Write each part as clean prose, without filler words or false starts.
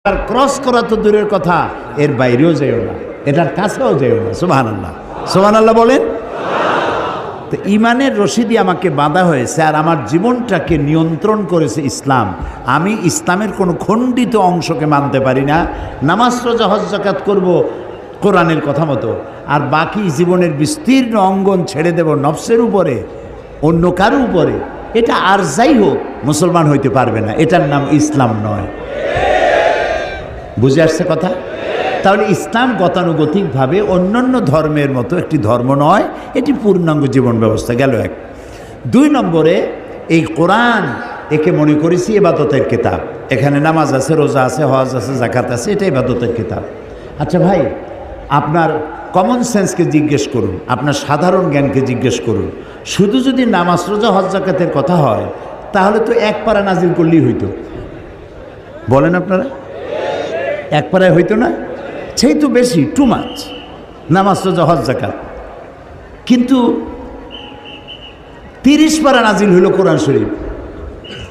আর cross করা তো দূরের কথা, এর বাইরেও যেও না, এটার কাছেও যেও না। সুবহানাল্লাহ, সুবহানাল্লাহ বলেন। তো ইমানের রশিদি আমাকে বাঁধা হয়েছে আর আমার জীবনটাকে নিয়ন্ত্রণ করেছে ইসলাম। আমি ইসলামের কোনো খণ্ডিত অংশকে মানতে পারি না। নামাজ রোজা হজ যাকাত করব কোরআনের কথা মতো, আর বাকি জীবনের বিস্তীর্ণ অঙ্গন ছেড়ে দেব নফসের উপরে, অন্য কারো উপরে। এটা আর যাই হোক মুসলমান হইতে পারবে না। এটার নাম ইসলাম নয়। বুঝে আসছে কথা? তাহলে ইসলাম গতানুগতিকভাবে অন্যান্য ধর্মের মতো একটি ধর্ম নয়, এটি পূর্ণাঙ্গ জীবন ব্যবস্থা। গেল এক। 2 নম্বরে এই কোরআন, একে মনে করেছি ইবাদতের কিতাব। এখানে নামাজ আছে, রোজা আছে, হজ আছে, যাকাত আছে, এটা ইবাদতের কিতাব। আচ্ছা ভাই, আপনার কমন সেন্সকে জিজ্ঞেস করুন, আপনার সাধারণ জ্ঞানকে জিজ্ঞেস করুন। শুধু যদি নামাজ রোজা হজ যাকাতের কথা হয় তাহলে তো এক পারা নাজিল করলেই হইতো। বলেন আপনারা, এক পারায় হইতো না? সেই তো বেশি, টু মাচ, নামাজ রোজা হজ যাকাত। কিন্তু 30 পারা নাজিল হইল কোরআন শরীফ।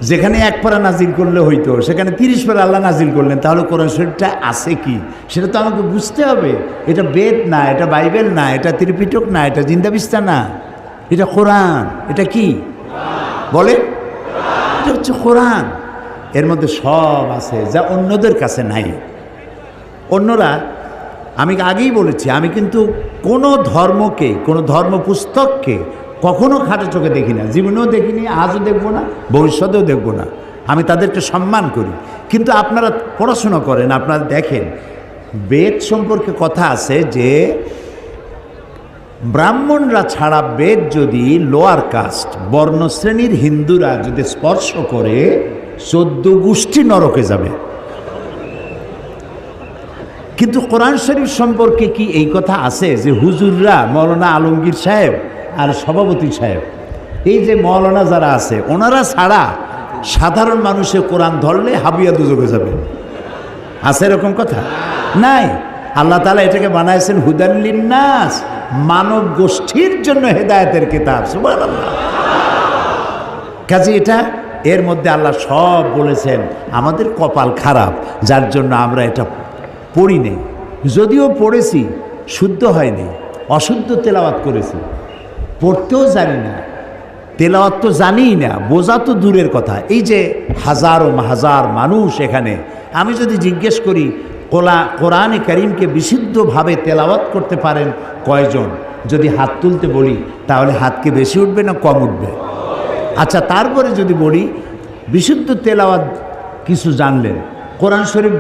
যেখানে এক পারা নাজিল করলে হইতো, সেখানে 30 পারা আল্লাহ নাজিল করলেন। তাহলে কোরআন শরীফটা আছে কি সেটা তো আমাকে বুঝতে হবে। এটা বেদ না, এটা বাইবেল না, এটা ত্রিপিটক না, এটা জিন্দাবিস্তা না, এটা কোরআন। এটা কি বলে? এটা হচ্ছে কোরআন। এর মধ্যে সব আছে যা অন্যদের কাছে নাই। অন্যরা, আমি আগেই বলেছি, আমি কিন্তু কোনো ধর্মকে, কোনো ধর্ম পুস্তককে কখনো খাটো চোখে দেখি না, জীবনেও দেখিনি, আজও দেখব না, ভবিষ্যতেও দেখব না। আমি তাদেরকে সম্মান করি। কিন্তু আপনারা পড়াশোনা করেন, আপনারা দেখেন বেদ সম্পর্কে কথা আছে যে ব্রাহ্মণরা ছাড়া বেদ যদি লোয়ার কাস্ট বর্ণশ্রেণীর হিন্দুরা যদি স্পর্শ করে 14 গোষ্ঠী নরকে যাবে। কিন্তু কোরআন শরীফ সম্পর্কে কি এই কথা আছে যে হুজুররা, মৌলানা আলমগীর সাহেব আর সভাপতি সাহেব, এই যে মৌলানা যারা আছে ওনারা ছাড়া সাধারণ মানুষের কোরআন ধরলে হাবিয়া দুজকে যাবে? আছে এরকম কথা? নাই। আল্লাহ তাআলা এটাকে বানাইছেন হুদাল লিন্নাস, মানব গোষ্ঠীর জন্য হেদায়েতের কিতাব। সুবহানাল্লাহ। কাজে এটা, এর মধ্যে আল্লাহ সব বলেছেন। আমাদের কপাল খারাপ যার জন্য আমরা এটা পড়ি নেই। যদিও পড়েছি, শুদ্ধ হয়নি, অশুদ্ধ তেলাওয়াত করেছি, পড়তেও জানি না, তেলাওয়াত তো জানিই না, বোঝা তো দূরের কথা। এই যে হাজারো হাজার মানুষ এখানে, আমি যদি জিজ্ঞেস করি কোরআনে কারীমকে বিশুদ্ধভাবে তেলাওয়াত করতে পারেন কয়জন, যদি হাত তুলতে বলি তাহলে হাত কি বেশি উঠবে না কম উঠবে? আচ্ছা, তারপরে যদি বলি বিশুদ্ধ তেলাওয়াত কিছু জানলেন, কোরআন শরীফ